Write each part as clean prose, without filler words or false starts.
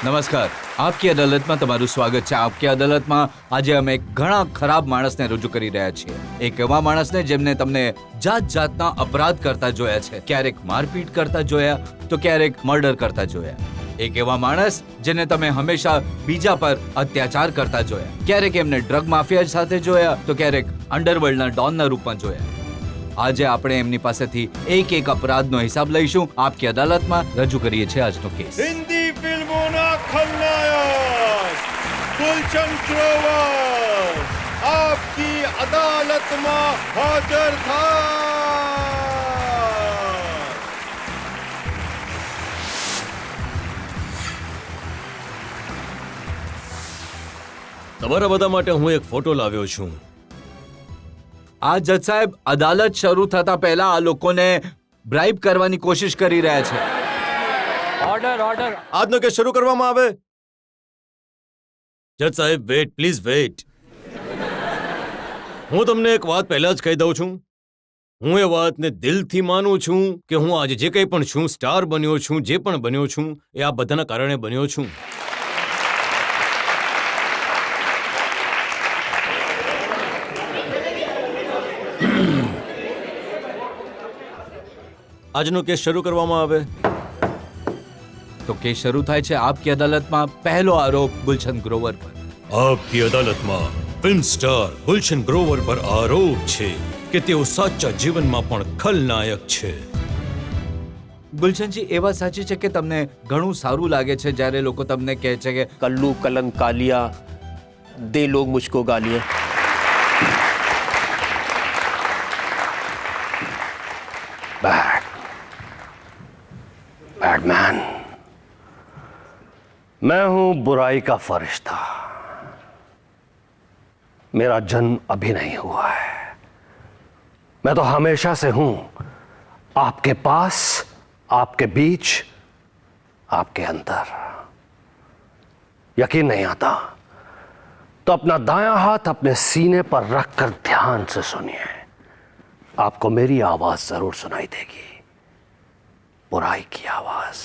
નમસ્કાર. આપકી અદાલતમાં તમારું સ્વાગત છે. આપકી અદાલતમાં આજે અમે ઘણા ખરાબ માણસને રજૂ કરી રહ્યા છીએ. એક એવા માણસને જેમને તમને જાત જાતના અપરાધ કરતા જોયા છે, ક્યારેક મારપીટ કરતા જોયા તો ક્યારેક મર્ડર કરતા જોયા. એક એવા માણસ જેને તમે હંમેશા બીજા પર અત્યાચાર કરતા જોયા, ક્યારેક એમને ડ્રગ માફિયા સાથે જોયા તો ક્યારેક અંડરવર્લ્ડના ડોનના રૂપમાં જોયા. આજે આપણે એમની પાસેથી એક એક અપરાધનો હિસાબ લઈશું. આપકી અદાલતમાં રજૂ કરીએ છીએ આજનો કેસ. હિન્દી ફિલ્મોના ખલનાયક ગુલશન ગ્રોવર આપકી અદાલતમાં હાજર થાય. તમારા બધા માટે હું એક ફોટો લાવ્યો છું. આ જજ સાહેબ, અદાલત શરૂ થતા પહેલા આ લોકોને બ્રાઇબ કરવાની કોશિશ કરી રહ્યા છે. Order order. આજનો કેસ શરૂ કરવામાં આવે. જજ સાહેબ, વેઇટ પ્લીઝ વેઇટ. હું તમને એક વાત પહેલા જ કહી દઉં છું. હું એ વાતને દિલથી માનું છું કે હું આજે જે કંઈ પણ છું, સ્ટાર બન્યો છું, જે પણ બન્યો છું, એ આ બધાના કારણે બન્યો છું. આજનો કેસ શરૂ કરવામાં આવે. તો કેસ શરૂ થાય છે આપકી અદાલતમાં. પહેલો આરોપ ગુલશન ગ્રોવર પર. આપકી અદાલતમાં ફિલ્મ સ્ટાર ગુલશન ગ્રોવર પર આરોપ છે કે તેઓ સાચા જીવનમાં પણ ખલનાયક છે. ગુલશનજી, એ વાત સાચી છે કે તમને ઘણું સારું લાગે છે જ્યારે લોકો તમને કહે છે કે कल्लू कलन कालिया दे लोग मुझको गालियां. बैडमैन, मैं हूं बुराई का फरिश्ता. मेरा जन्म अभी नहीं हुआ है. मैं तो हमेशा से हूं आपके पास, आपके बीच, आपके अंदर. यकीन नहीं आता तो अपना दायां हाथ अपने सीने पर रखकर ध्यान से सुनिए. आपको मेरी आवाज जरूर सुनाई देगी. बुराई की आवाज.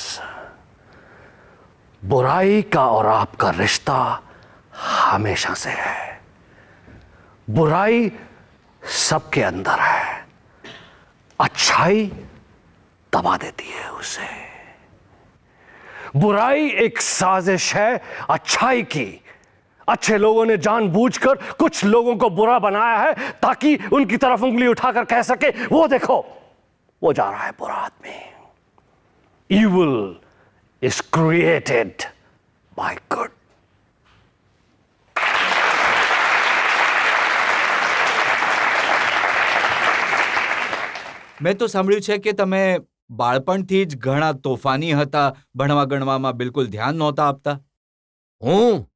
बुराई का और आपका रिश्ता हमेशा से है. बुराई सबके अंदर है. अच्छाई दबा देती है उसे. बुराई एक साजिश है अच्छाई की. अच्छे लोगों ने जानबूझकर कुछ लोगों को बुरा बनाया है ताकि उनकी तरफ उंगली उठाकर कह सके, वो देखो, वो जा रहा है बुरा आदमी. Evil is created by good. મેં તો સાંભળ્યું છે કે તમે બાળપણથી જ ઘણા તોફાની હતા, ભણવા ગણવામાં બિલકુલ ધ્યાન નહોતા આપતા. હું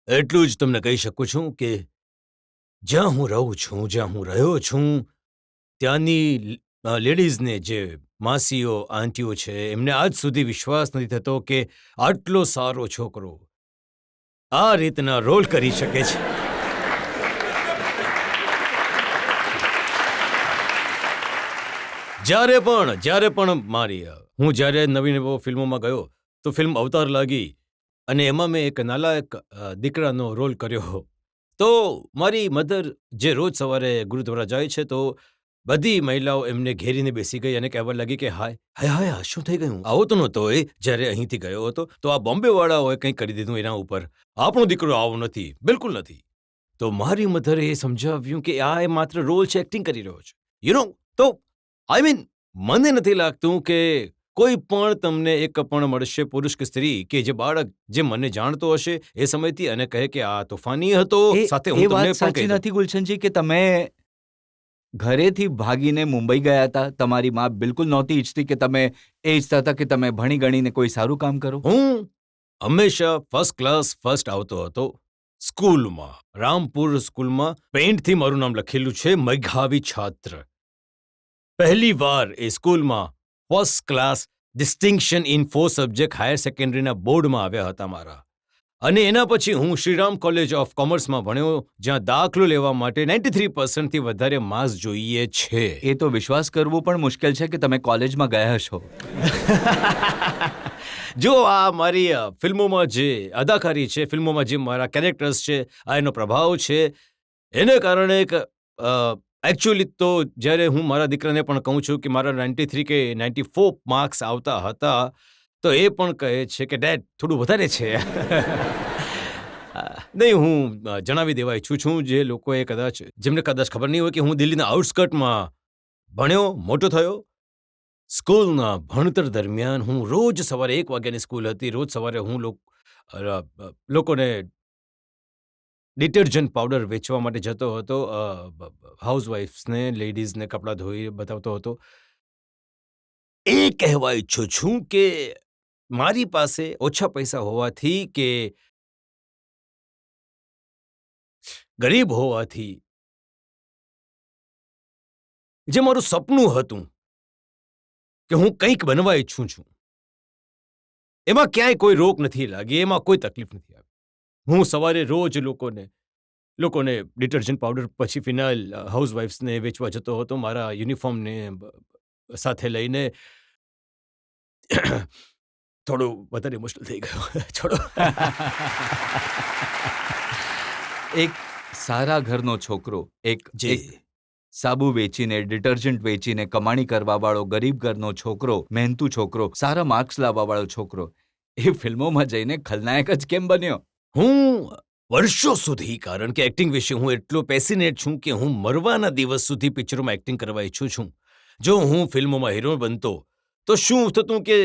એટલું જ તમને કહી શકું છું કે જ્યાં હું રહું છું, જ્યાં હું રહ્યો છું, ત્યાંની લેડીઝને, જે માસીઓ, આંટીઓ છે, એમને આજ સુધી વિશ્વાસ નથી થતો કે આટલો સારો છોકરો આ રીતના રોલ કરી શકે છે. જ્યારે પણ હું જ્યારે નવી ફિલ્મોમાં ગયો તો ફિલ્મ અવતાર લાગી અને એમાં મેં એક નાલાયક દીકરાનો રોલ કર્યો. તો મારી મધર, જે રોજ સવારે ગુરુદ્વારા જાય છે, તો બધી મહિલાઓ એમને ઘેરીને બેસી ગઈ અને કહેવા લાગી કે હાય હાય હાય, આ શું થઈ ગયું? આવો તો નહોતો એ જ્યારે અહીંથી ગયો હતો. તો આ બોમ્બેવાળાઓએ કંઈક કરી દીધું એના ઉપર. આપણો દીકરો આવો નથી, બિલકુલ નથી. તો મારી મધરે એ સમજાવ્યું કે આ એ માત્ર રોલ છે, એક્ટિંગ કરી રહ્યો છે. તો આઈ મીન, મને નથી લાગતું કે કોઈ પણ તમને એક પણ મળશે, પુરુષ કે સ્ત્રી, કે જે બાળક જે મને જાણતો હશે એ સમયથી અને કહે કે આ તોફાની હતો. સાથે હું એ તમને વાત પણ સાચી કહી દઉં. નથી ગુલશનજી કે તમે ઘરેથી ભાગીને મુંબઈ ગયા હતા. તમારી માં બિલકુલ નહોતી ઈચ્છતી કે તમે એ ઈચ્છતા હતા કે તમે ભણી ગણીને કોઈ સારું કામ કરો. હું હંમેશા ફર્સ્ટ ક્લાસ ફર્સ્ટ આવતો હતો. સ્કૂલમાં, રામપુર સ્કૂલમાં પેઇન્ટથી મારું નામ લખેલું છે, મેઘાવી છાત્ર. પહેલી વાર એ સ્કૂલમાં first class distinction in 4 subject higher સેકન્ડરીના બોર્ડમાં આવ્યા હતા મારા. અને એના પછી હું શ્રીરામ કોલેજ ઓફ કોમર્સમાં ભણ્યો, જ્યાં દાખલો લેવા માટે 93% થી વધારે માર્ક્સ જોઈએ છે. એ તો વિશ્વાસ કરવું પણ મુશ્કેલ છે કે તમે કોલેજમાં ગયા છો. જો આ મારી ફિલ્મોમાં જે અદાકારી છે, ફિલ્મોમાં જે મારા કેરેક્ટર્સ છે, આ એનો પ્રભાવ છે. એને કારણે એક એકચ્યુઅલી તો જ્યારે હું મારા દીકરાને પણ કહું છું કે મારા 93 કે 94 માર્ક્સ આવતા હતા, તો એ પણ કહે છે કે ડેડ થોડું વધારે છે. નહીં, હું જણાવી દેવા ઈચ્છું છું જે લોકોએ જેમને કદાચ ખબર નહીં હોય કે હું દિલ્હીના આઉટસ્કર્ટમાં ભણ્યો, મોટો થયો. સ્કૂલના ભણતર દરમિયાન હું રોજ સવારે 1 વાગ્યાની સ્કૂલ હતી. રોજ સવારે હું લોકોને ડિટર્જન્ટ પાવડર વેચવા માટે જતો હતો. હાઉસવાઇફ્સને, લેડીઝને કપડાં ધોઈ બતાવતો હતો. એ કહેવા ઈચ્છું છું કે મારી પાસે ઓછા પૈસા હોવાથી કે ગરીબ હોવાથી જે મારું સપનું હતું કે હું કંઈક બનવા ઈચ્છું છું, એમાં ક્યાંય કોઈ રોક નથી લાગી, એમાં કોઈ તકલીફ નથી આવી. હું સવારે રોજ લોકોને ડિટર્જન્ટ પાવડર પછી ફિનાઇલ હાઉસવાઇફ્સને વેચવા જતો હતો મારા યુનિફોર્મને સાથે લઈને. થોડું વધારે ઇમોશનલ થઈ ગયો. છોડો. એક સારા ઘરનો છોકરો, એક સાબુ વેચીને, ડિટર્જન્ટ વેચીને કમાણી કરવાવાળો ગરીબ ઘરનો છોકરો, મહેનતુ છોકરો, સારા માર્ક્સ લાવવાવાળો છોકરો એ ફિલ્મોમાં જઈને ખલનાયક જ કેમ બન્યો? હું વર્ષો સુધી, કારણ કે એક્ટિંગ વિશે હું એટલો પેસિનેટ છું કે હું મરવાના દિવસ સુધી પિક્ચરોમાં એક્ટિંગ કરવા ઈચ્છું છું. જો હું ફિલ્મોમાં હીરો બનતો તો શું થતું કે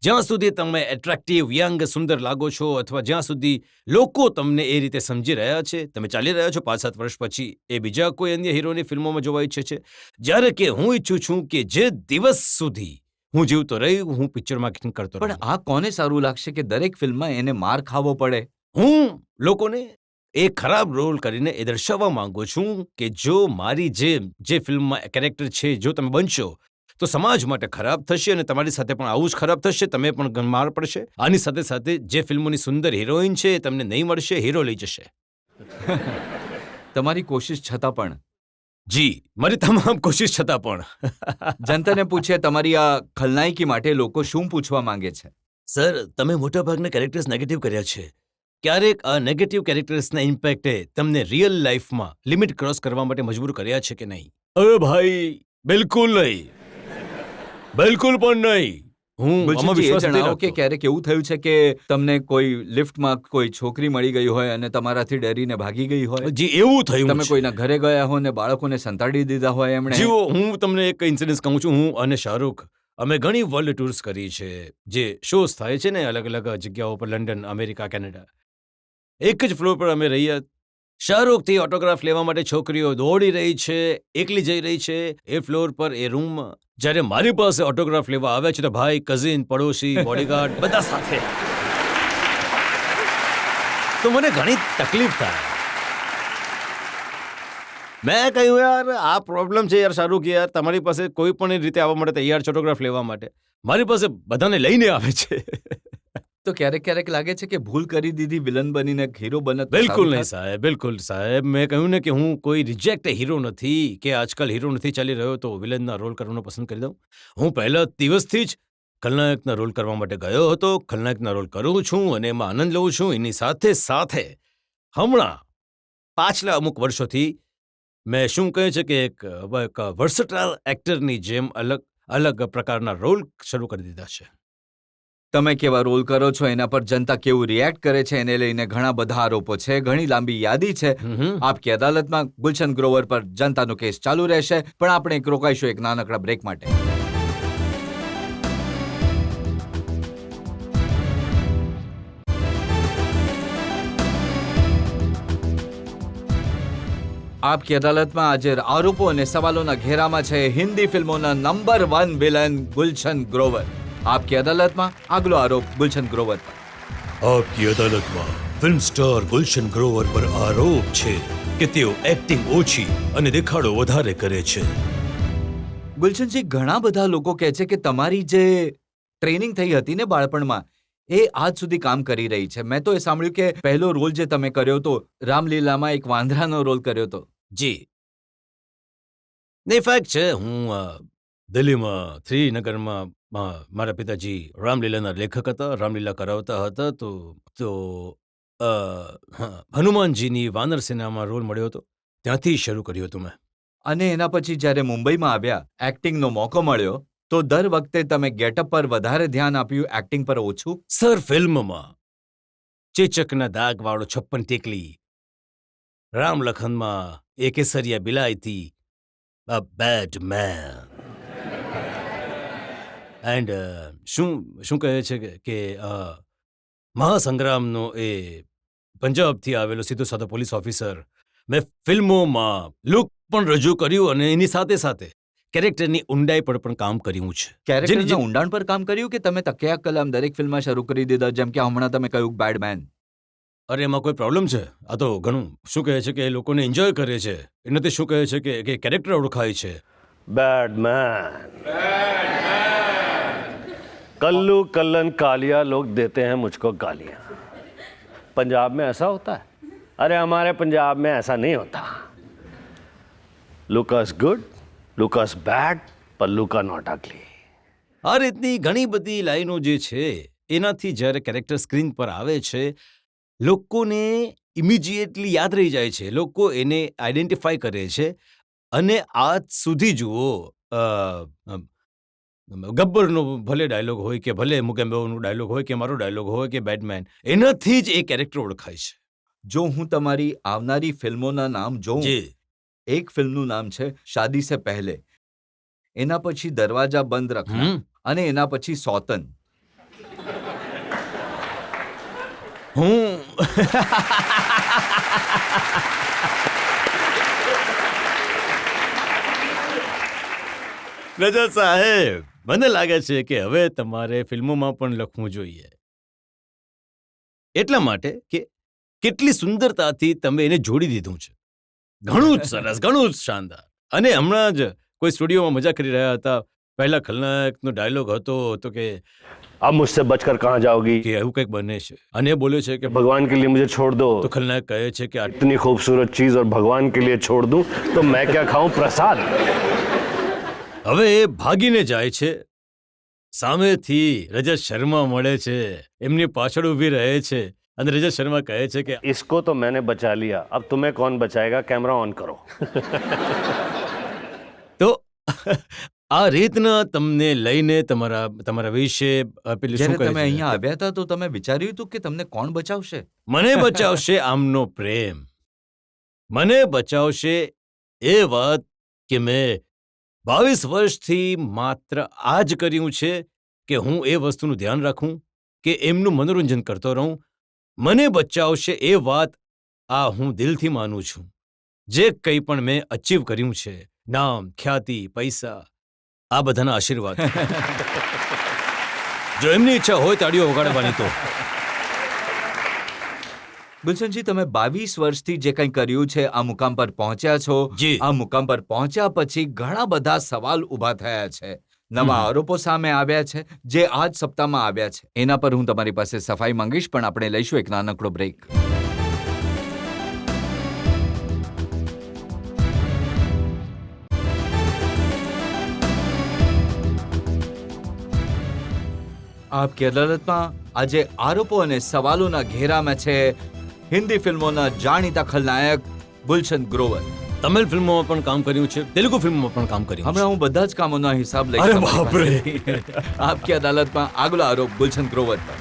જ્યાં સુધી તમે એટ્રેક્ટિવ, યંગ, સુંદર લાગો છો, અથવા જ્યાં સુધી લોકો તમને એ રીતે સમજી રહ્યા છે, તમે ચાલી રહ્યા છો 5-7 વર્ષ પછી એ બીજા કોઈ અન્ય હીરોની ફિલ્મોમાં જોવા ઈચ્છે છે. જ્યારે કે હું ઈચ્છું છું કે જે દિવસ સુધી હું જીવતો રહી હું પિક્ચરમાં એક્ટિંગ કરતો રહું. પણ આ કોને સારું લાગશે કે દરેક ફિલ્મમાં એને માર ખાવો પડે? હું લોકોને એ ખરાબ રોલ કરીને એ દર્શાવવા માંગુ છું કે જો મારી જે ફિલ્મમાં કેરેક્ટર છે, જો તમે બનશો તો સમાજ માટે ખરાબ થશે અને તમારી સાથે પણ આવું જ ખરાબ થશે. તમે પણ માર પડશે. આની સાથે સાથે જે ફિલ્મોની સુંદર હિરોઈન છે એ તમને નહીં મળશે, હીરો લઈ જશે. તમારી કોશિશ છતાં પણ? જી, મારી તમામ કોશિશ છતાં પણ. જનતાને પૂછે તમારી આ ખલનાયકી માટે લોકો શું પૂછવા માંગે છે? સર, તમે મોટાભાગના કેરેક્ટર્સ નેગેટિવ કર્યા છે. ક્યારેક આ નેગેટિવ કેરેક્ટર્સના ઇમ્પેક્ટે તમને રિયલ લાઈફમાં લિમિટ ક્રોસ કરવા માટે મજબૂર કર્યા છે કે નહીં? અરે ભાઈ, બિલકુલ નહીં. બિલકુલ પણ નહીં. હું આમાં વિશ્વાસ નથી જણાવો કે રાખતો. ક્યારેક એવું થયું છે કે તમને કોઈ લિફ્ટમાં કોઈ છોકરી મળી ગઈ હોય અને તમારાથી ડરીને ભાગી ગઈ હોય? જી, એવું થયું તમે છે. કોઈના ઘરે ગયા હો ને બાળકોને સંતાડી દીધા હોય એમણે? જીઓ, હું તમને એક ઇન્સિડન્સ કહું છું. હું અને શાહરૂખ અમે ઘણી વર્લ્ડ ટૂર્સ કરી છે. જે શોઝ થાય છે ને અલગ અલગ જગ્યાઓ પર, લંડન, અમેરિકા, કેનેડા. એક જ ફ્લોર પર અમે રહીએ. શાહરૂખથી ઓટોગ્રાફ લેવા માટે છોકરીઓ દોડી રહી છે, એકલી જઈ રહી છે એ ફ્લોર પર, એ રૂમમાં. જ્યારે મારી પાસે ઓટોગ્રાફ લેવા આવે છે તો ભાઈ, કઝિન, પડોશી, બોડીગાર્ડ બધા સાથે. તો મને ઘણી તકલીફ થાય. મેં કહ્યું યાર, આ પ્રોબ્લેમ છે યાર શાહરૂખ, યાર તમારી પાસે કોઈ પણ રીતે આવવા માટે તૈયાર છે ઓટોગ્રાફ લેવા માટે. મારી પાસે બધાને લઈને આવે છે. તો ક્યારેક લાગે છે કે ભૂલ કરી દીધી, વિલન બનીને હીરો બનત? બિલકુલ નહીં સાહેબ, બિલકુલ સાહેબ. મેં કહ્યું ને કે હું કોઈ રિજેક્ટ હીરો નથી, કે આજકાલ હીરો નથી ચાલી રહ્યો તો વિલનના રોલ કરવાનો પસંદ કરી દઉં. હું પહેલા દિવસથી જ ખલનાયકના રોલ કરવા માટે ગયો હતો. ખલનાયકના રોલ કરું છું અને એમાં આનંદ લઉં છું. એની સાથે સાથે હમણાં પાછલા અમુક વર્ષોથી મેં શું કહે છે કે એક વર્સટાઇલ એક્ટરની જેમ અલગ પ્રકારના રોલ શરૂ કરી દીધા છે. તમે કેવા રોલ કરો છો, એના પર જનતા કેવું રિએક્ટ કરે છે, એને લઈને ઘણા બધા આરોપો છે, ઘણી લાંબી યાદી છે. આપકી અદાલતમાં ગુલશન ગ્રોવર પર જનતાનો કેસ ચાલુ રહેશે, પણ આપણે એક રોકાઈશું એક નાનકડા બ્રેક માટે. આપકી અદાલતમાં આજે આરોપો અને સવાલોના ઘેરામાં છે હિન્દી ફિલ્મોના નંબર 1 વિલન ગુલશન ગ્રોવર. આપકી અદાલતમાં આગલો આરોપ ગુલશન ગ્રોવર પર. આપકી અદાલતમાં ફિલ્મ સ્ટાર ગુલશન ગ્રોવર પર આરોપ છે કે તેઓ એક્ટિંગ ઓછી અને દેખાડો વધારે કરે છે. ગુલશનજી, ઘણા બધા લોકો કહે છે કે તમારી જે ટ્રેનિંગ થઈ હતી ને બાળપણમાં, એ આજ સુધી કામ કરી રહી છે. મેં તો એ સાંભળ્યું કે પહેલો રોલ જે તમે કર્યો તો રામલીલામાં, એક વાંદરાનો રોલ કર્યો તો. જી, ને ફેક્ટ છે. હું દિલ્હીમાં શ્રીનગરમાં મારા પિતાજી રામલીલાના લેખક હતા, રામલીલા કરાવતા હતા. તો હનુમાનજીની વાનર સેનામાં રોલ મળ્યો હતો, ત્યાંથી શરૂ કર્યું હતું મેં. અને એના પછી જ્યારે મુંબઈમાં આવ્યા, એક્ટિંગનો મોકો મળ્યો, તો દર વખતે તમે ગેટઅપ પર વધારે ધ્યાન આપ્યું, એક્ટિંગ પર ઓછું. સર, ફિલ્મમાં ચેચકના દાગવાળો 56 ટેકલી, રામ લખનમાં એ કેસરિયા બિલાયતી, a bad man. એન્ડ શું કહે છે કે મહાસંગ્રામનો એ પંજાબથી આવેલો સીધો સાધો પોલીસ ઓફિસર. મેં ફિલ્મોમાં લુક પણ રજૂ કર્યું અને એની સાથે સાથે કેરેક્ટરની ઊંડાઈ પર પણ કામ કર્યું છે. કેરેક્ટરના ઊંડાણ પર કામ કર્યું કે તમે તકિયા કલામ દરેક ફિલ્મમાં શરૂ કરી દીધા, જેમ કે હમણાં તમે કહ્યું બેડ મેન? અરે એમાં કોઈ પ્રોબ્લેમ છે? આ તો ઘણું શું કહે છે કે એ લોકોને એન્જોય કરે છે, એનાથી શું કહે છે કે કેરેક્ટર ઓળખાય છે. बैड मैन, कल्लू कल्लन कालिया लोग देते हैं मुझको गालियां. पंजाब में ऐसा होता है? अरे हमारे पंजाब में ऐसा नहीं होता. लुकस गुड, लुकस બેડ, पर लुका नॉट अगली. આ રીતની ઘણી બધી લાઈનો જે છે એનાથી જ્યારે કેરેક્ટર સ્ક્રીન પર આવે છે, લોકોને ઇમિડિયેટલી યાદ રહી જાય છે, લોકો એને આઈડેન્ટિફાય કરે છે. અને આજ સુધી જુઓ, ગબ્બરનો ભલે ડાયલોગ હોય કે ભલે મુકેમ્બોનો ડાયલોગ હોય કે મારો ડાયલોગ હોય કે બેટમેન, એનાથી જ એ કેરેક્ટર ઓળખાય છે. જો હું તમારી આવનારી ફિલ્મોના નામ જોઉં, એક ફિલ્મનું નામ છે શાદી સે પહેલે, એના પછી દરવાજા બંધ રખના, અને એના પછી સૌતન. હું રજા સાહેબ, મને લાગે છે કે હવે તમારે ફિલ્મોમાં પણ લખવું જોઈએ. એટલા માટે કે કેટલી સુંદરતાથી તમે એને જોડી દીધું છે. ઘણું જ સરસ, ઘણું જ શાનદાર. અને હમણાં જ કોઈ સ્ટુડિયોમાં મજા કરી રહ્યા હતા, પહેલા ખલનાયકનો ડાયલોગ હતો તો કે अब मुझसे बचकर कहाँ जाओगी, કે એવું કંઈક બને છે, અને એ બોલે છે કે भगवान के लिए मुझे छोड़ दो. તો ખલનાયક કહે છે કે इतनी खूबसूरत चीज और भगवान के लिए छोड़ दूं तो मैं क्या खाऊं प्रसाद. હવે એ ભાગીને જાય છે, સામેથી રજત શર્મા મળે છે, એમની પાછળ ઊભી રહે છે, અને રજત શર્મા કહે છે કે इसको तो मैंने बचा लिया, अब तुम्हें कौन बचाएगा, कैमरा ऑन करो. તો આ રીતના તમને લઈને તમારા વિશે પેલું શું જ્યારે કહે તમે છે? અહીંયા આવ્યા હતા તો તમે વિચાર્યું હતું કે તમને કોણ બચાવશે? મને બચાવશે આમનો પ્રેમ, મને બચાવશે એ વાત કે મેં 22 વર્ષથી માત્ર આ જ કર્યું છે કે હું એ વસ્તુનું ધ્યાન રાખું કે એમનું મનોરંજન કરતો રહું. મને બચાવશે એ વાત આ હું દિલથી માનું છું. જે કંઈ પણ મેં અચીવ કર્યું છે, નામ, ખ્યાતિ, પૈસા, આ બધાના આશીર્વાદ. જો એમની ઈચ્છા હોય તાળીઓ વગાડવાની તો. ગુલશનજી, તમે 22 વર્ષથી જે કંઈ કર્યું છે, આ મુકામ પર પહોંચ્યા છો. જી. આ મુકામ પર પહોંચ્યા પછી ઘણા બધા સવાલ ઊભા થયા છે, નવા આરોપો સામે આવ્યા છે, જે આજ સપ્તાહમાં આવ્યા છે. એના પર હું તમારી પાસે સફાઈ માંગીશ, પણ આપણે લઈશું એક નાનકડો બ્રેક. આપકી અદાલતમાં આજે આરોપો અને સવાલોના ઘેરામાં છે હિન્દી ફિલ્મોના જાણીતા ખલનાયક ગુલશન ગ્રોવર. તમિલ ફિલ્મોમાં પણ કામ કર્યું છે, તેલુગુ ફિલ્મોમાં પણ કામ કર્યું છે. હમણાં હું બધા જ કામોના હિસાબ લઈશ. અરે તમારી બાપરે. પાસેથી. આપકી અદાલતમાં આગલો આરોપ ગુલશન ગ્રોવર પર.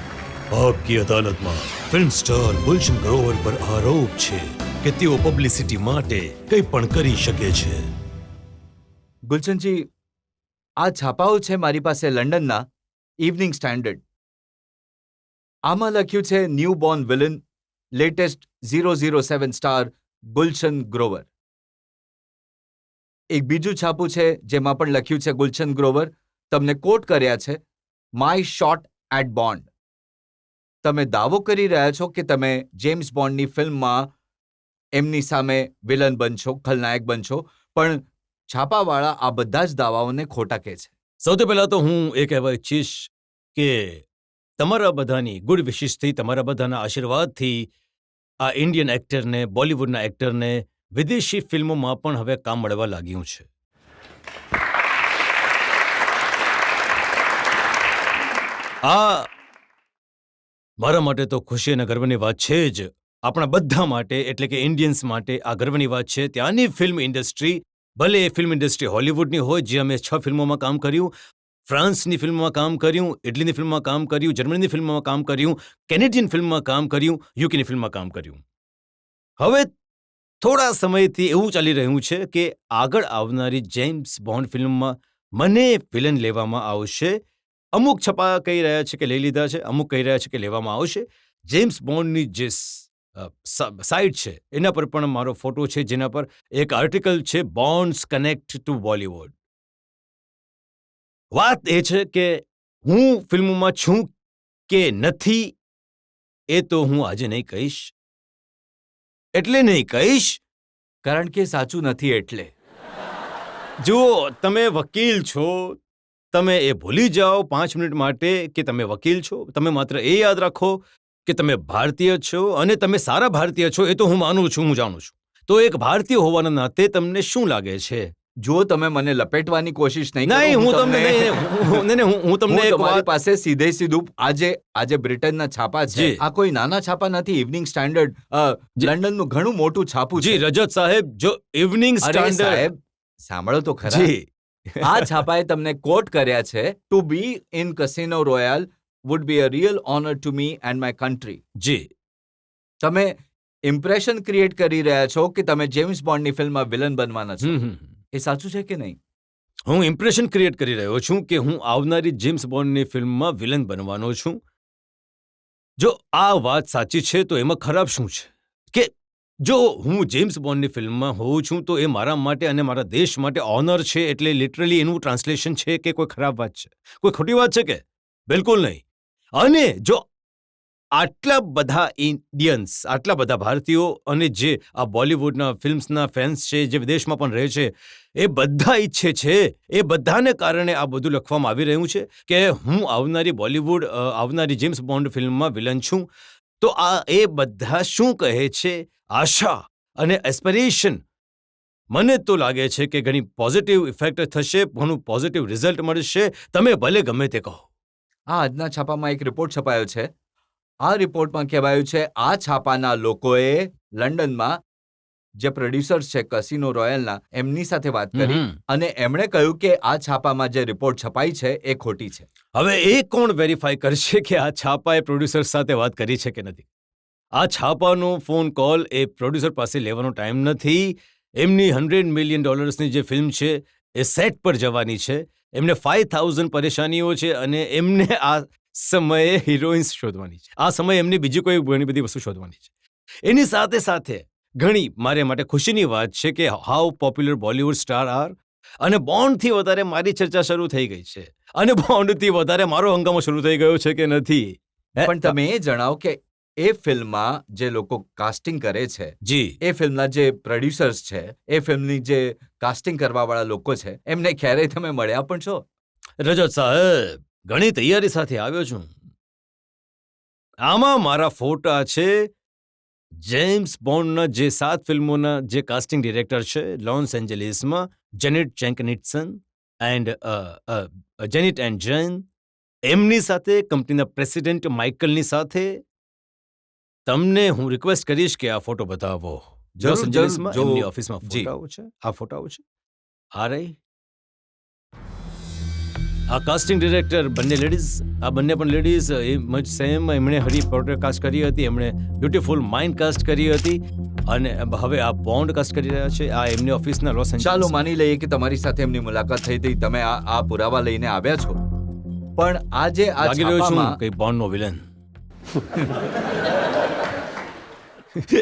આપકી અદાલતમાં ફિલ્મ સ્ટાર ગુલશન ગ્રોવર પર આરોપ છે કે તેઓ પબ્લિસિટી માટે કંઈ પણ કરી શકે છે. ગુલશનજી, આ છાપાઓ છે મારી પાસે લંડનના ઇવનિંગ સ્ટેન્ડર્ડ. આમાં લખ્યું છે new Born villain, latest 007 star Gulshan Grover. એક બીજું છાપું છે જેમાં પણ લખ્યું છે ગુલશન ગ્રોવર. તમને કોટ કર્યા છે માય શોટ એટ બોન્ડ. તમે દાવો કરી રહ્યા છો કે તમે જેમ્સ બોન્ડની ફિલ્મમાં એમની સામે વિલન બનશો, ખલનાયક બનશો, પણ છાપાવાળા આ બધા જ દાવાઓને ખોટા કહે છે. સૌથી પહેલા તો હું એ કહેવા ઈચ્છીશ કે તમારા બધાની ગુડ વિશિસથી, તમારા બધાના આશીર્વાદથી આ ઇન્ડિયન એક્ટરને, બોલિવૂડના એક્ટરને વિદેશી ફિલ્મોમાં પણ હવે કામ મળવા લાગ્યું છે. આ મારા માટે તો ખુશી અને ગર્વની વાત છે જ. આપણા બધા માટે એટલે કે ઇન્ડિયન્સ માટે આ ગર્વની વાત છે. ત્યાંની ફિલ્મ ઇન્ડસ્ટ્રી, ભલે એ ફિલ્મ ઇન્ડસ્ટ્રી હોલિવૂડની હોય, જ્યાં મેં 6 ફિલ્મોમાં કામ કર્યું, ફ્રાન્સની ફિલ્મમાં કામ કર્યું, ઇટલીની ફિલ્મમાં કામ કર્યું, જર્મનીની ફિલ્મમાં કામ કર્યું, કેનેડિયન ફિલ્મમાં કામ કર્યું, યુકેની ફિલ્મમાં કામ કર્યું. હવે થોડા સમયથી એવું ચાલી રહ્યું છે કે આગળ આવનારી જેમ્સ બોન્ડ ફિલ્મમાં મને વિલન લેવામાં આવશે. અમુક છપા કહી રહ્યા છે કે લઈ લીધા છે, અમુક કહી રહ્યા છે કે લેવામાં આવશે. જેમ્સ બોન્ડની જે સાઇટ છે એના પર પણ મારો ફોટો છે, જેના પર એક આર્ટિકલ છે, બોન્ડ્સ કનેક્ટ ટુ બોલિવૂડ. વાત એ છે કે હું ફિલ્મોમાં છું કે નથી એ તો હું આજે નહીં કહીશ. એટલે નહીં કહીશ કારણ કે સાચું નથી એટલે. જુઓ, તમે વકીલ છો, તમે એ ભૂલી જાઓ 5 મિનિટ માટે કે તમે વકીલ છો. તમે માત્ર એ યાદ રાખો કે તમે ભારતીય છો, અને તમે સારા ભારતીય છો એ તો હું માનું છું, હું જાણું છું. તો એક ભારતીય હોવાના નાતે તમને શું લાગે છે? જો તમે મને લપેટવાની કોશિશ નહીં કરો, નહીં, હું તમને હું તમને એક તમારી વાત પાસે સીધે સીધું આજે બ્રિટનના છાપા છે. જી. આ કોઈ નાના છાપા નથી. ઇવનિંગ સ્ટાન્ડર્ડ લંડનનું ઘણું મોટું છાપું જી છે. રજત સાહેબ, જો ઇવનિંગ અરે સ્ટાન્ડર્ડ સાહેબ, સાંભળો તો ખરા. જી આ છાપાએ તમને કોટ કર્યા છે, to be in casino royale would be a real honour to me and my country. જી તમે ઇમ્પ્રેશન ક્રિએટ કરી રહ્યા છો કે તમે જેમ્સ બોન્ડની ફિલ્મમાં વિલન બનવાના છો. એ સાચું છે કે નહીં? હું ઇમ્પ્રેશન ક્રિએટ કરી રહ્યો છું કે હું આવનારી જેમ્સ બોન્ડની ફિલ્મમાં વિલન બનવાનો છું. જો આ વાત સાચી છે તો એમાં ખરાબ શું છે? કે જો હું જેમ્સ બોન્ડની ફિલ્મમાં હોઉં છું તો એ મારા માટે અને મારા દેશ માટે ઓનર છે, એટલે લિટરલી એનું ટ્રાન્સલેશન છે કે કોઈ ખરાબ વાત છે, કોઈ ખોટી વાત છે કે? બિલકુલ નહીં. અને જો આટલા બધા ઇન્ડિયન્સ, આટલા બધા ભારતીયો અને જે આ બોલિવૂડના ફિલ્મ્સના ફેન્સ છે, જે વિદેશમાં પણ રહે છે, એ બધા ઈચ્છે છે, એ બધાને કારણે આ બધું લખવામાં આવી રહ્યું છે કે હું આવનારી જેમ્સ બોન્ડ ફિલ્મમાં વિલન છું. તો આ એ બધા શું કહે છે? આશા અને એસ્પિરેશન. મને તો લાગે છે કે ઘણી પોઝિટિવ ઇફેક્ટ થશે, ઘણું પોઝિટિવ રિઝલ્ટ મળશે. તમે ભલે ગમે તે કહો. આ આજના છાપામાં એક રિપોર્ટ છપાયો છે. આ રિપોર્ટમાં કહેવાયું છે આ છાપાના લોકોએ લંડનમાં જે પ્રોડ્યુસર્સ છે કસિનો રોયલના, એમની સાથે વાત કરી અને એમણે કહ્યું કે આ છાપામાં જે રિપોર્ટ છપાઈ છે એ ખોટી છે. હવે એ કોણ વેરીફાઈ કરશે કે આ છાપાએ પ્રોડ્યુસર સાથે વાત કરી છે કે નથી? આ છાપાનો ફોન કોલ એ પ્રોડ્યુસર પાસે લેવાનો ટાઈમ નથી. એમની $100 મિલિયન જે ફિલ્મ છે એ સેટ પર જવાની છે. એમને 5,000 પરેશાનીઓ છે અને એમને આ સમયે હિરોઈન્સ શોધવાની છે. આ સમયે એમની બીજી કોઈ ઘણી બધી વસ્તુ શોધવાની છે. એની સાથે સાથે ઘણી મારા માટે ખુશીની વાત છે કે how popular Bollywood star are, અને બોન્ડથી વધારે મારી ચર્ચા શરૂ થઈ ગઈ છે, અને બોન્ડથી વધારે મારો હંગામો શરૂ થઈ ગયો છે કે નથી? પણ તમે એ જણાવો કે એ ફિલ્મમાં જે લોકો કાસ્ટિંગ કરે છે, જી એ ફિલ્મના જે પ્રોડ્યુસર્સ છે, એ ફિલ્મની જે કાસ્ટિંગ કરવાવાળા લોકો છે, એમને ક્યારેય તમે મળ્યા પણ છો? રજત સાહેબ, ઘણી તૈયારી સાથે આવ્યો છું. આમાં મારા ફોટા છે. જેમ્સ બોન્ડના જે 7 ફિલ્મોના જે કાસ્ટિંગ ડિરેક્ટર છે લોસ એન્જલિસમાં, જેનિટ જેન્કનિટ્સન એન્ડ જેન, એમની સાથે, કંપનીના પ્રેસિડેન્ટ માઇકલની સાથે. તમને હું રિક્વેસ્ટ કરીશ કે આ ફોટો બતાવો. લોસ જરૂર, એન્જલિસમાં જો- એમની ઓફિસમાં જી. ફોટાઓ છે. આ ફોટાઓ છે. આ રહી આ કાસ્ટિંગ ડિરેક્ટર, બંને લેડીઝ. આ બંને પણ લેડીઝ એમ જ સેમ. એમણે હરી પોટર કાસ્ટ કરી હતી, એમણે બ્યુટીફુલ માઇન્ડ કાસ્ટ કરી હતી, અને હવે આ બોન્ડ કાસ્ટ કરી રહ્યા છે. આ એમની ઓફિસના લોસ એન્જલિસ. ચાલો માની લઈએ કે તમારી સાથે એમની મુલાકાત થઈ હતી, તમે આ પુરાવા લઈને આવ્યા છો. પણ આજે આ લાગી રહ્યો છું છાપામાં કે બોન્ડનો વિલન.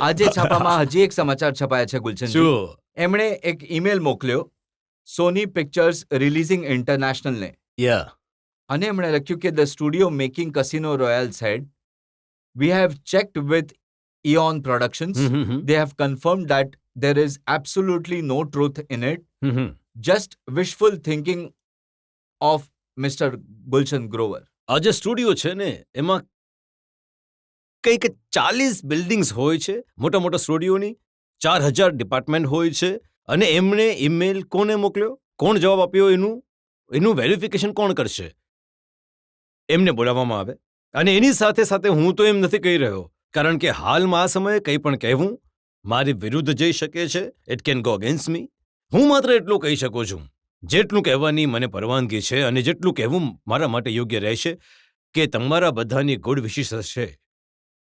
આજે છાપામાં હજી એક સમાચાર છપાયા છે ગુલશનજી. શું? એમણે એક ઈમેલ મોકલ્યો સોની પિક્ચર્સ રિલીઝિંગ ઇન્ટરનેશનલને, યા અને એમણે લખ્યું કે the studio making casino royal said we have checked with Eon productions. They have confirmed that there is absolutely no truth in it, just wishful thinking of Mr. Gulshan Grover. આ જે studio છે ને, એમાં કંઈક 40 buildings હોય છે, મોટા મોટા સ્ટુડિયોની 4,000 ડિપાર્ટમેન્ટ હોય છે, અને એમણે ઈમેલ કોને મોકલ્યો, કોણ જવાબ આપ્યો, એનું વેરિફિકેશન કોણ કરશે? એમને બોલાવવામાં આવે. અને એની સાથે સાથે હું તો એમ નથી કહી રહ્યો, કારણ કે હાલમાં આ સમયે કંઈ પણ કહેવું મારી વિરુદ્ધ જઈ શકે છે. ઇટ કેન ગો અગેન્સ્ટ મી. હું માત્ર એટલું કહી શકું છું, જેટલું કહેવાની મને પરવાનગી છે અને જેટલું કહેવું મારા માટે યોગ્ય રહેશે, કે તમારા બધાની ગુડ વિશિસ હશે,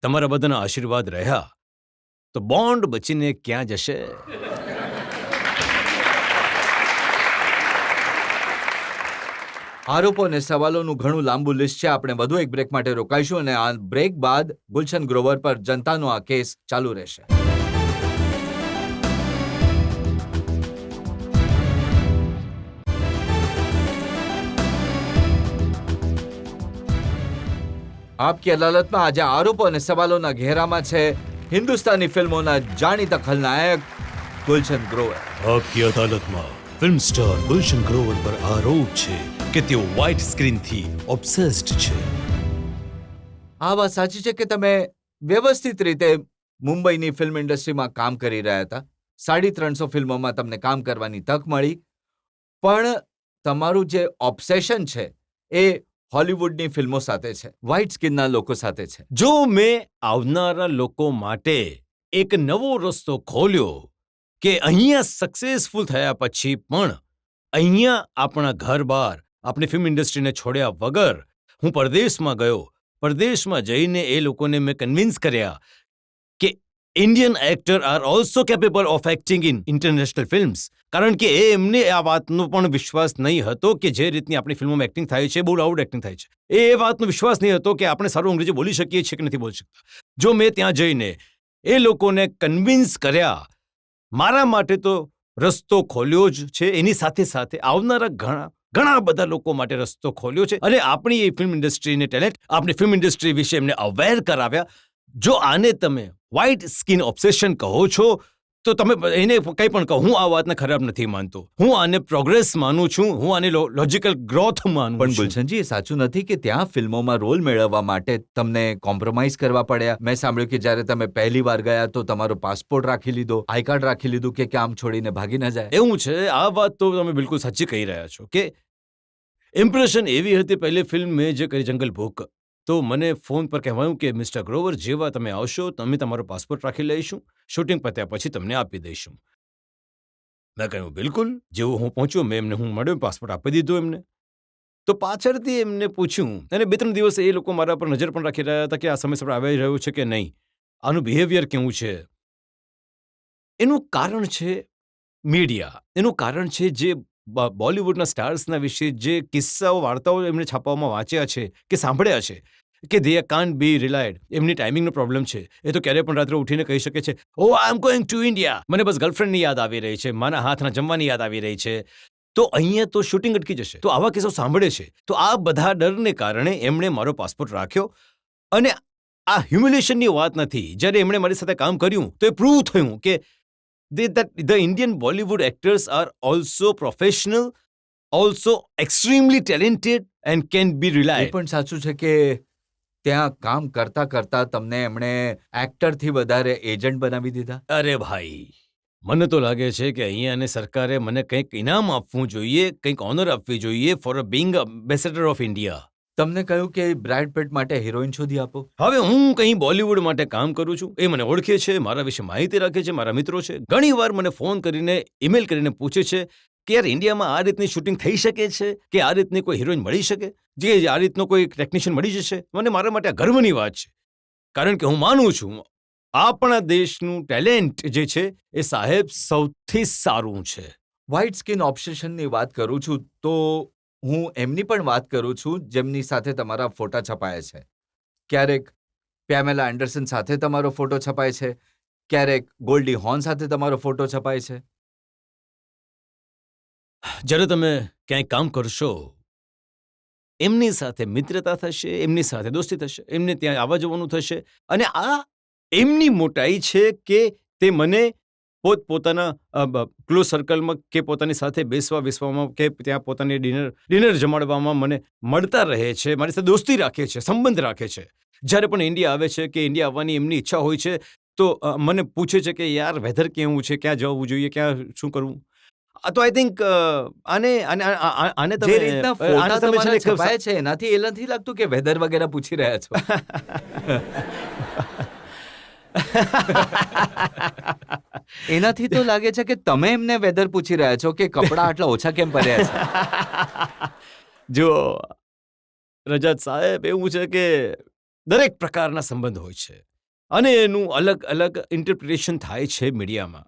તમારા બધાના આશીર્વાદ રહ્યા તો બોન્ડ બચીને ક્યાં જશે. આરોપો અને સવાલોનું ઘણું લાંબુ લિસ્ટ છે. આપણે વધુ એક બ્રેક માટે રોકાઈશું અને આ બ્રેક બાદ ગુલશન ગ્રોવર પર જનતાનો આ કેસ ચાલુ રહેશે. આપકી અદાલતમાં આજે આરોપો અને સવાલોના ઘેરામાં છે હિન્દુસ્તાની ફિલ્મોના જાણીતા ખલનાયક ગુલશન ગ્રોવર. આપકી અદાલતમાં ફિલ્મ સ્ટાર ગુલશન ગ્રોવર પર આરોપ છે કે તેઓ વ્હાઇટ સ્ક્રીનથી ઓબ્સેસ્ડ છે. આ વાત સાચી છે કે તમે વ્યવસ્થિત રીતે મુંબઈની ફિલ્મ ઇન્ડસ્ટ્રીમાં કામ કરી રહ્યા હતા. 350 ફિલ્મોમાં તમને કામ કરવાની તક મળી, પણ તમારું જે ઓબ્સેશન છે એ હોલિવૂડની ફિલ્મો સાથે છે, વ્હાઇટ સ્કિનના લોકો સાથે છે. જો મેં આવનારા લોકો માટે એક નવો રસ્તો ખોલ્યો કે અહીંયા સક્સેસફુલ થયા પછી પણ અહીંયા આપણા ઘર બહાર આપણી ફિલ્મ ઇન્ડસ્ટ્રીને છોડ્યા વગર હું પરદેશમાં ગયો. પરદેશમાં જઈને એ લોકોને મેં કન્વિન્સ કર્યા કે Indian actor are also capable of acting in international films. કારણ કે એમને આ વાતનો પણ વિશ્વાસ નહીં હતો કે જે રીતની આપણી ફિલ્મોમાં એક્ટિંગ થાય છે, બહુ લાઉડ એક્ટિંગ થાય છે, એ વાતનો વિશ્વાસ નહીં હતો કે આપણે સારું અંગ્રેજી બોલી શકીએ છીએ કે નથી બોલી શકતા. જો મેં ત્યાં જઈને એ લોકોને કન્વિન્સ કર્યા, મારા માટે તો રસ્તો ખોલ્યો જ છે, એની સાથે સાથે આવનારા ઘણા બધા લોકો માટે રસ્તો ખોલ્યો છે. અને આપણી એ ફિલ્મ ઇન્ડસ્ટ્રીને ટેલેન્ટ, આપણી ફિલ્મ ઇન્ડસ્ટ્રી વિશે એમને અવેર કરાવ્યા. જો આને તમે વ્હાઇટ સ્કિન ઓબ્સેશન કહો છો તો તમે એને કંઈ પણ કહો, હું આ વાતને ખરાબ નથી માનતો. હું આને પ્રોગ્રેસ માનું છું, હું આને લોજિકલ ગ્રોથ માનું પણ છું. ગુલશનજી, એ સાચું નથી કે ત્યાં ફિલ્મોમાં રોલ મેળવવા માટે તમને કોમ્પ્રોમાઇઝ કરવા પડ્યા? મેં સાંભળ્યું કે જ્યારે તમે પહેલી વાર ગયા તો તમારો પાસપોર્ટ રાખી લીધો, આઈ કાર્ડ રાખી લીધું કે કામ છોડીને ભાગી ન જાય. એવું છે, આ વાત તો તમે બિલકુલ સાચી કહી રહ્યા છો કે ઇમ્પ્રેશન એવી હતી પહેલી ફિલ્મ મેં જે કરી જંગલ બુક, તો મને ફોન પર કહેવાયું કે મિસ્ટર ગ્રોવર, જેવા તમે આવશો તમે તમારો પાસપોર્ટ રાખી લઈશું, શૂટિંગ પત્યા પછી તમને આપી દઈશું. મેં કહ્યું બિલકુલ. જેવું હું પહોંચ્યો, હું મળ્યો, પાસપોર્ટ આપી દીધો એમને. તો પાછળથી એમને પૂછ્યું, અને 2-3 દિવસ એ લોકો મારા પર નજર પણ રાખી રહ્યા હતા કે આ સમયસર આવી રહ્યો છે કે નહીં, આનું બિહેવિયર કેવું છે. એનું કારણ છે મીડિયા, એનું કારણ છે જે બોલિવૂડના સ્ટાર્સના વિશે જે કિસ્સાઓ, વાર્તાઓ એમણે છાપાઓમાં વાંચ્યા છે કે સાંભળ્યા છે કે દે કાન્ટ બી રિલાયડ. એમની ટાઈમિંગનો પ્રોબ્લેમ છે. એ તો ક્યારે પણ રાત્રે ઉઠીને કહી શકે છે, ઓ આઈ એમ ગોઈંગ ટુ ઇન્ડિયા, મને બસ ગર્લફ્રેન્ડની યાદ આવી રહી છે, મારા હાથના જમવાની યાદ આવી રહી છે, તો અહીંયા તો શૂટિંગ અટકી જશે. તો આવા કેસો સાંભળે છે. તો આ બધા ડરને કારણે એમણે મારો પાસપોર્ટ રાખ્યો. અને આ હ્યુમિલેશનની વાત નથી. જ્યારે એમણે મારી સાથે કામ કર્યું તો એ પ્રૂવ થયું કે the Indian Bollywood actors are also professional, also extremely talented and can be A relied. પણ સાચું છે કે ત્યાં કામ કરતા કરતા તમને એમણે એક્ટરથી વધારે એજન્ટ બનાવી દીધા. અરે ભાઈ, મને તો લાગે છે કે અહીંયા અને સરકારે મને કંઈક ઇનામ આપવું જોઈએ, કંઈક ઓનર આપવી જોઈએ four being ambassador of India. તમને કહ્યું કે બ્રેડ પિટ માટે હિરોઈન શોધી આપો. હવે હું કંઈ બોલિવૂડ માટે કામ કરું છું, એ મને ઓળખે છે, મારા વિશે માહિતી રાખે છે, મારા મિત્રો છે. ઘણી વાર મને ફોન કરીને, ઈમેલ કરીને પૂછે છે કે યાર ઇન્ડિયામાં આ રીતની શૂટિંગ થઈ શકે છે, કે આ રીતની કોઈ હિરોઈન મળી શકે, જે આ રીતનો કોઈ ટેકનિશિયન મળી જશે. મને મારા માટે આ ગર્વની વાત છે, કારણ કે હું માનું છું આપણા દેશનું ટેલેન્ટ જે છે એ સાહેબ સૌથી સારું છે. વ્હાઇટ સ્કિન ઓબ્સેશનની વાત કરું છું તો હું એમની પણ વાત કરું છું જેમની સાથે તમારા ફોટા છપાયા છે. ક્યારેક પેમેલા એન્ડરસન સાથે તમારો ફોટો છપાય છે, ક્યારેક ગોલ્ડી હોર્ન સાથે તમારો ફોટો છપાય છે. જ્યારે તમે ક્યાંય કામ કરશો, એમની સાથે મિત્રતા થશે, એમની સાથે દોસ્તી થશે, એમને ત્યાં આવવા જવાનું થશે. અને આ એમની મોટાઈ છે કે તે મને પોતાના ક્લોઝ સર્કલમાં કે પોતાની સાથે બેસવામાં કે ત્યાં પોતાની ડિનર જમાડવામાં મને મળતા રહે છે, મારી સાથે દોસ્તી રાખે છે, સંબંધ રાખે છે. જ્યારે પણ ઇન્ડિયા આવે છે કે ઇન્ડિયા આવવાની એમની ઈચ્છા હોય છે તો મને પૂછે છે કે યાર વેધર કેવું છે, ક્યાં જવું જોઈએ, ક્યાં શું કરવું. તો આઈ થિંક આને આને આ- આ- આને જે તમે રીતના આને ફોટા તમે છે તમારા ને એક છપાયા છે એનાથી એ નથી લાગતું કે વેધર વગેરે પૂછી રહ્યા છો. એનાથી તો લાગે છે કે તમે એમને વેધર પૂછી રહ્યા છો કે કપડાં આટલા ઓછા કેમ પહેર્યા છે. જો રજત સાહેબ એવું છે કે દરેક પ્રકારના સંબંધ હોય છે અને એનું અલગ અલગ ઇન્ટરપ્રિટેશન થાય છે મીડિયામાં.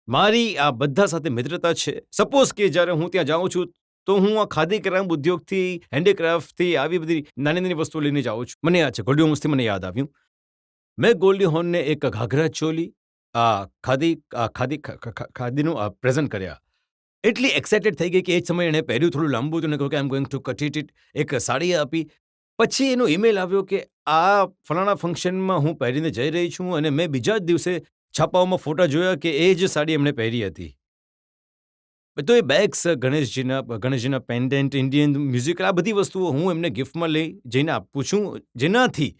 મારી આ બધા સાથે મિત્રતા છે. સપોઝ કે જ્યારે હું ત્યાં જાઉં છું તો હું આ ખાદી ગ્રામ ઉદ્યોગથી હેન્ડીક્રાફ્ટથી આવી બધી નાની નાની વસ્તુઓ લઈને જાઉં છું. મને યાદ છે ગોલ્ડી હોમ્સથી મને યાદ આવ્યું મેં ગોલ્ડી હોર્નને એક ઘાઘરા ચોલી ખાદીનું પ્રેઝન્ટ કર્યા. એટલી એક્સાઇટેડ થઈ ગઈ કે એ જ સમયે એણે પહેર્યું થોડું લાંબુ હતું ને કહ્યું કે I am going to cut it. એક સાડી આપી. પછી એનો ઈમેલ આવ્યો કે આ ફલાણા ફંક્શનમાં હું પહેરીને જઈ રહી છું અને મેં બીજા જ દિવસે છાપાઓમાં ફોટા જોયા કે એ જ સાડી એમણે પહેરી હતી. તો એ બેગ્સ ગણેશજીના પેન્ડન્ટ ઇન્ડિયન મ્યુઝિક આ બધી વસ્તુઓ હું એમને ગિફ્ટમાં લઈ જઈને આપું છું જેનાથી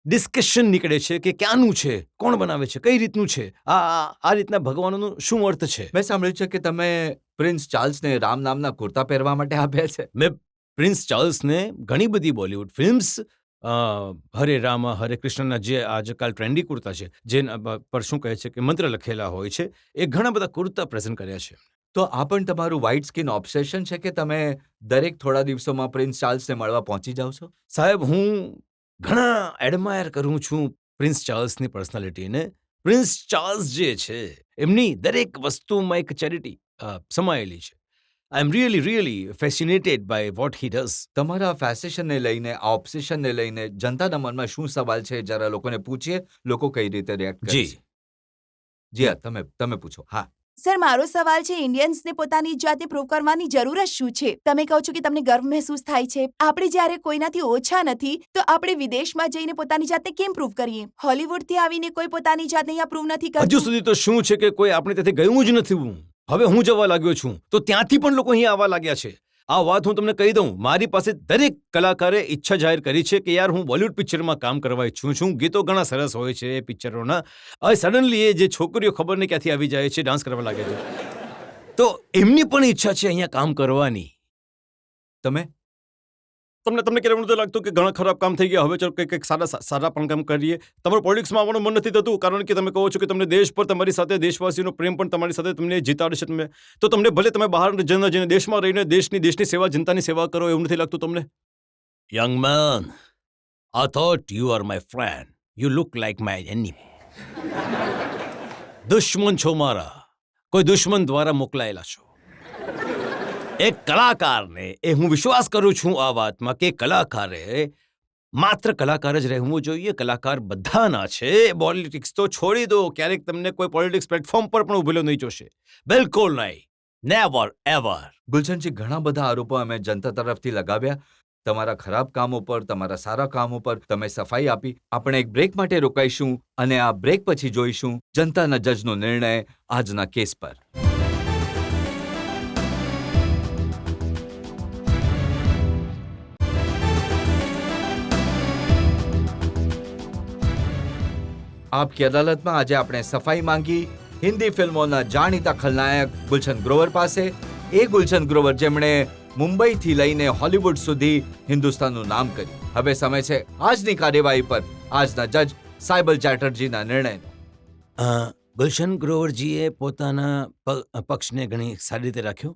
ડિસ્કશન નીકળે છે કે ક્યાંનું છે, કોણ બનાવે છે, કઈ રીતનું છે, આ રીતના ભગવાનનો શું અર્થ છે. મેં સાંભળ્યું છે કે તમે પ્રિન્સ ચાર્લ્સને રામ નામના કુર્તા પહેરવા માટે આપ્યા છે. મેં પ્રિન્સ ચાર્લ્સને ઘણી બધી બોલિવૂડ ફિલ્મ્સ હરે રામ હરે કૃષ્ણના જે આજકાલ ટ્રેન્ડી કુર્તા છે જે પર શું કહે છે કે મંત્ર લખેલા હોય છે એ ઘણા બધા કુર્તા પ્રેઝન્ટ કર્યા છે. તો આ પણ તમારું વ્હાઇટ સ્કિન ઓબ્સેશન છે કે તમે દરેક થોડા દિવસોમાં પ્રિન્સ ચાર્લ્સને મળવા પહોંચી જાવ છો. સાહેબ હું ઘણા એડમાયર કરું છું પ્રિન્સ ચાર્લ્સની પર્સનાલિટીને. પ્રિન્સ ચાર્લ્સ જે છે એમની દરેક વસ્તુમાં એક ચેરિટી સમાયેલી છે. I am really fascinated by what he does. તમારા ફેસિનેશનને લઈને આ ઓબ્સેશનને લઈને જનતાના મનમાં શું સવાલ છે જરા લોકોને પૂછીએ લોકો કઈ રીતે રિએક્ટ કરે જી. છે. જી હા, તમે પૂછો. હા, સર મારો સવાલ છે ઇન્ડિયન્સને પોતાની જાતે પ્રૂવ કરવાની જરૂર જ શું છે? તમે કહો છો કે તમને ગર્વ મહેસૂસ થાય છે. આપણે જ્યારે કોઈનાથી ઓછા નથી તો આપણે વિદેશમાં જઈને પોતાની જાતને કેમ પ્રૂવ કરીએ? હોલિવૂડથી આવીને કોઈ પોતાની જાતને અહીંયા પ્રૂવ નથી હજુ કરતું. સુધી તો શું છે કે કોઈ આપણે ત્યાંથી ગયું જ નથી. હવે હું જવા લાગ્યો છું તો ત્યાંથી પણ લોકો અહીંયા આવવા લાગ્યા છે. આ વાત હું તમને કહી દઉં, મારી પાસે દરેક કલાકારે ઈચ્છા જાહેર કરી છે કે યાર હું બોલિવૂડ પિક્ચરમાં કામ કરવા ઈચ્છું છું. ગીતો ઘણા સરસ હોય છે એ પિક્ચરોના. હવે સડનલી એ જે છોકરીઓ ખબર નહીં ક્યાંથી આવી જાય છે ડાન્સ કરવા લાગે છે તો એમની પણ ઈચ્છા છે અહીંયા કામ કરવાની. તમે તમને કેવું નથી લાગતું કે ઘણા ખરાબ કામ થઈ ગયા, હવે ચાલો કંઈક સારા પણ કામ કરીએ? તમારું પોલિટિક્સમાં આવવાનું મન નથી થતું કારણ કે તમે કહો છો કે તમને દેશ પર તમારી સાથે દેશવાસીઓનો પ્રેમ પણ તમારી સાથે તમને જીતાડશે. તો તમને ભલે તમે બહાર જઈને દેશમાં રહીને દેશની સેવા, જનતાની સેવા કરો, એવું નથી લાગતું તમને? Young man, I thought you are my friend, you look like my enemy. દુશ્મન છો મારા, કોઈ દુશ્મન દ્વારા મોકલાયેલા છો. એક કલાકારને એ હું વિશ્વાસ કરું છું આ વાતમાં કે કલાકારે માત્ર કલાકાર જ રહેવું જોઈએ. કલાકાર બધાના છે. પોલિટિક્સ તો છોડી દો, ક્યારેક તમને કોઈ પોલિટિક્સ પ્લેટફોર્મ પર પણ ઉભેલો નહીં જોશે. બિલકુલ નહીં, નેવર એવર. ગુલશનજી, ઘણા બધા આરોપો અમે જનતા તરફથી લગાવ્યા. તમારા ખરાબ કામો પર, તમારા સારા કામો પર તમે સફાઈ આપી. આપણે એક બ્રેક માટે રોકાઈશું અને આ બ્રેક પછી જોઈશું જનતાના જજનો નિર્ણય આજના કેસ પર. આપકી અદાલતમાં આજે આપણે સફાઈ માંગી હિન્દી ફિલ્મોના જાણીતા ખલનાયક ગુલશન ગ્રોવર પાસે. એ ગુલશન ગ્રોવર જેમણે મુંબઈથી લઈને હોલિવૂડ સુધી હિન્દુસ્તાનનું નામ કર્યું. હવે સમય છે આજની કાર્યવાહી પર આજના જજ સાયબલ ચેટર્જીના નિર્ણયનો. ગુલશન ગ્રોવરજીએ પોતાના પક્ષને ઘણી સારી રીતે રાખ્યો.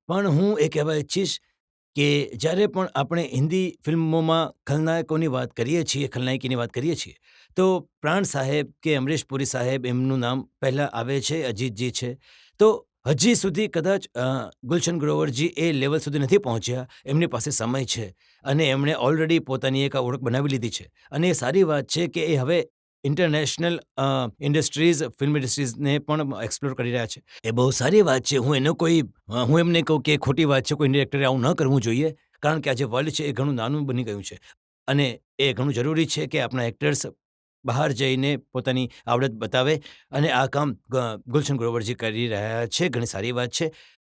પણ હું એ કહેવા ઈચ્છીશ કે જ્યારે પણ આપણે હિન્દી ફિલ્મોમાં ખલનાયકોની વાત કરીએ છીએ, ખલનાયકીની વાત કરીએ છીએ તો પ્રાણ સાહેબ કે અમરીશ પુરી સાહેબ એમનું નામ પહેલાં આવે છે, અજીતજી છે. તો હજી સુધી કદાચ ગુલશન ગ્રોવરજી એ લેવલ સુધી નથી પહોંચ્યા. એમની પાસે સમય છે અને એમણે ઓલરેડી પોતાની એક ઓળખ બનાવી લીધી છે અને એ સારી વાત છે કે એ હવે ઇન્ટરનેશનલ ફિલ્મ ઇન્ડસ્ટ્રીઝને પણ એક્સપ્લોર કરી રહ્યા છે. એ બહુ સારી વાત છે. હું એમને કહું કે ખોટી વાત છે, કોઈ ડિરેક્ટરે આવું ન કરવું જોઈએ કારણ કે આ જે વર્લ્ડ છે એ ઘણું નાનું બની ગયું છે અને એ ઘણું જરૂરી છે કે આપણા એક્ટર્સ બહાર જઈને પોતાની આવડત બતાવે અને આ કામ ગુલશન ગ્રોવરજી કરી રહ્યા છે. ઘણી સારી વાત છે.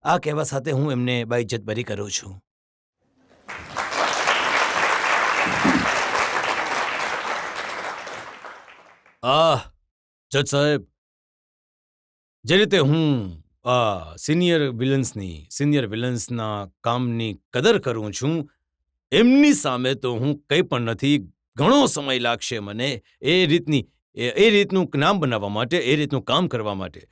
આ કહેવા સાથે હું એમને બાઇજ્જત બરી કરું છું. જજ સાહેબ, જે રીતે હું સિનિયર વિલન્સના કામની કદર કરું છું, એમની સામે તો હું કંઈ પણ નથી. ઘણો સમય લાગશે મને એ રીતનું નામ બનાવવા માટે, એ રીતનું કામ કરવા માટે.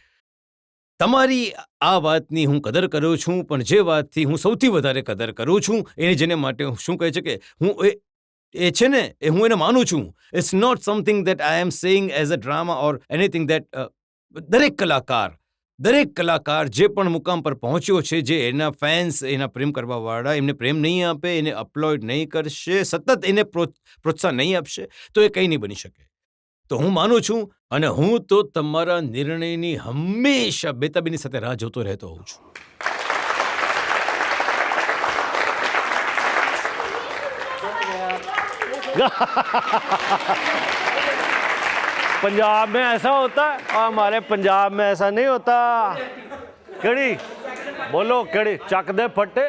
તમારી આ વાતની હું કદર કરું છું, પણ જે વાતથી હું સૌથી વધારે કદર કરું છું એને જેને માટે શું કહે છે કે હું એ છે ને એ હું એને માનું છું. It's not something that I am saying as a drama or anything that દરેક કલાકાર જે પણ મુકામ પર પહોંચ્યો છે, જે એના ફેન્સ, એના પ્રેમ કરવાવાળા એમને પ્રેમ નહીં આપે, એને અપલોડ નહીં કરશે, સતત એને પ્રોત્સાહન નહીં આપશે, તો એ કંઈ નહીં બની શકે. તો હું માનું છું, અને હું તો તમારા નિર્ણયની હંમેશા બેતાબીની સાથે રાહ જોતો રહેતો હોઉં છું. पंजाब में ऐसा होता है और हमारे पंजाब में ऐसा नहीं होता. केड़ी बोलो, केड़ी चक दे फटे.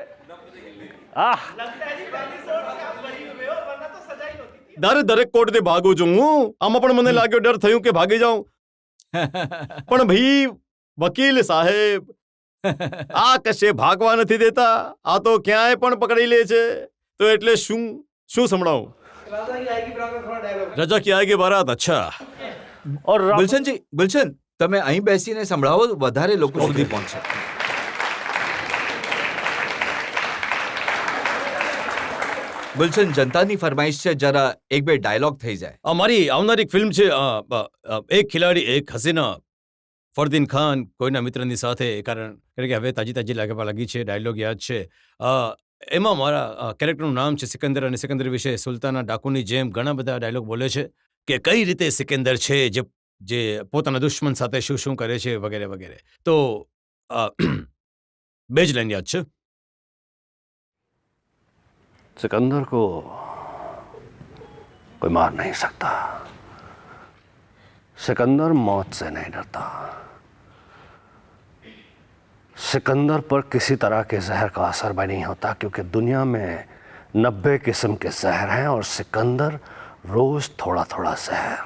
દરેક કોર્ટથી ભાગું છું હું. આમાં પણ મને લાગ્યો, ડર થયું કે ભાગી જાઉં. પણ ભાઈ વકીલ સાહેબ, આ કશે ભાગવા નથી દેતા. આ તો ક્યાંય પણ પકડી લે છે. તો એટલે શું સંભળાવું? રજા કી આયેગી બારાત. અચ્છા. और ગુલશન, તમે અહીં બેસીને સંભળાવો, વધારે લોકો સુધી પહોંચે. ગુલશન, જનતાની ફરમાઈશ છે, જરા એક બે ડાયલોગ થઈ જાય. અમારી આવનારી ફિલ્મ છે એક ખિલાડી એક હસીના. ફરદીન ખાન કોઈના મિત્રની સાથે, કારણ કે હવે તાજી લાગવા લાગી છે, ડાયલોગ યાદ છે. એમાં મારા કેરેક્ટરનું નામ છે સિકંદર, અને સિકંદર વિશે સુલતાના ડાકુની જેમ ઘણા બધા ડાયલોગ બોલે છે કે કઈ રીતે સિકંદર છે જે પોતાના દુશ્મન સાથે શું કરે છે, વગેરે વગેરે. તો બે જ લાઈન યાદ છે. सिकंदर को कोई मार नहीं सकता. सिकंदर मौत से नहीं डरता. सिकंदर पर किसी तरह के जहर का असर भी नहीं होता, क्योंकि दुनिया में 90 किस्म के जहर हैं और सिकंदर रोज थोड़ा थोड़ा जहर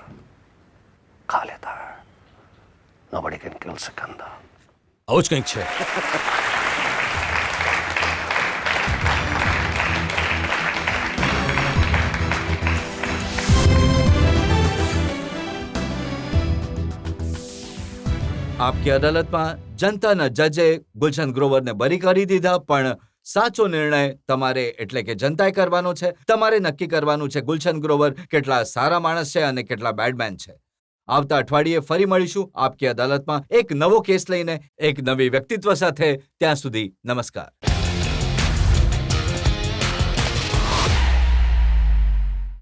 खा लेता है. Nobody can kill Sikandar. આવું જ કંઈક છે. આપકી અદાલતમાં જનતાના જજે ગુલશન ગ્રોવરને બરી કરી દીધા, પણ સાચો નિર્ણય તમારે એટલે કે જનતાએ કરવાનો છે. તમારે નક્કી કરવાનું છે ગુલશન ગ્રોવર કેટલા સારા માણસ છે અને કેટલા બેડમેન છે. આવતા અઠવાડિયે ફરી મળીશું આપકી અદાલતમાં એક નવો કેસ લઈને, એક નવી વ્યક્તિત્વ સાથે. ત્યાં સુધી નમસ્કાર.